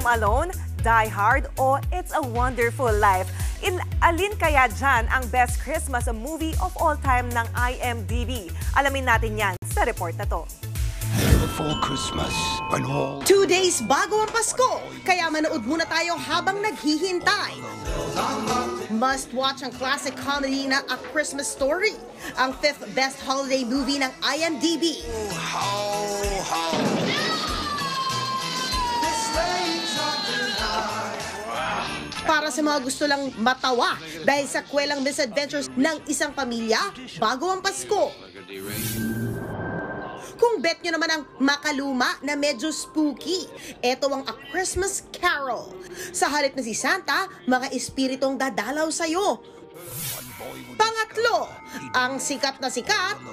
Home Alone, Die Hard o It's a Wonderful Life? Alin kaya dyan ang best Christmas movie of all time ng IMDb? Alamin natin yan sa report na to. Before Christmas, when all 2 days bago ang Pasko, kaya manood muna tayo habang naghihintay. Must watch ang classic comedy na A Christmas Story, ang 5th best holiday movie ng IMDb. Para sa mga gusto lang matawa dahil sa kwelang misadventures ng isang pamilya bago ang Pasko. Kung bet nyo naman ang makaluma na medyo spooky, eto ang A Christmas Carol. Sa halip na si Santa, mga espiritong dadalaw sa'yo. Pangatlo, ang sikat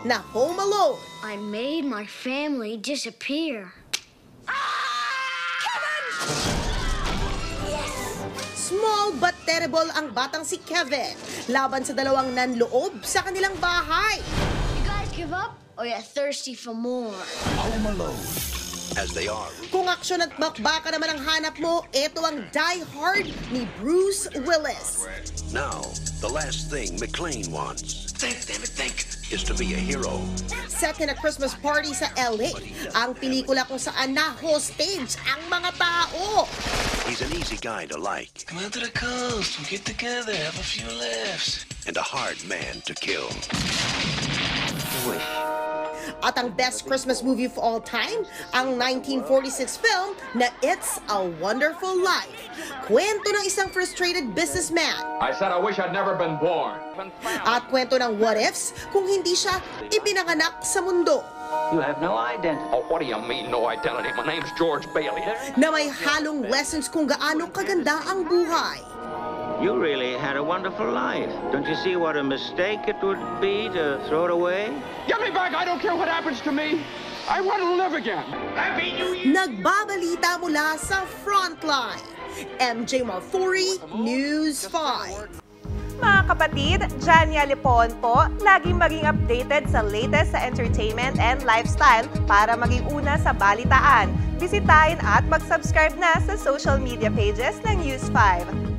na Home Alone. I made my family disappear. Small but terrible ang batang si Kevin laban sa dalawang nanloob sa kanilang bahay. You guys give up or you're thirsty for more? Home Alone, as they are. Kung aksyon at bakbaka naman ang hanap mo, ito ang Die Hard ni Bruce Willis. Now, the last thing McClane wants, is to be a hero. Set in a Christmas party sa LA, ang pelikula kung saan na-hostage ang mga tao. He's an easy guy to like. Come out to the coast, we'll get together, have a few laughs. And a hard man to kill. At ang best Christmas movie of all time, ang 1946 film na It's a Wonderful Life. Kwento ng isang frustrated businessman. I said I wish I'd never been born. At kwento ng what ifs kung hindi siya ipinanganak sa mundo. You have no identity. Oh, what do you mean, no identity? My name's George Bailey. Na may halong lessons kung gaano kaganda ang buhay. You really had a wonderful life. Don't you see what a mistake it would be to throw it away? Get me back! I don't care what happens to me. I want to live again. Happy New Year! Nagbabalita mula sa Frontline. MJ Marfori, News 5. Mga kapatid, Jania Lipon po, laging maging updated sa latest sa entertainment and lifestyle para maging una sa balitaan. Bisitahin at mag-subscribe na sa social media pages ng News 5.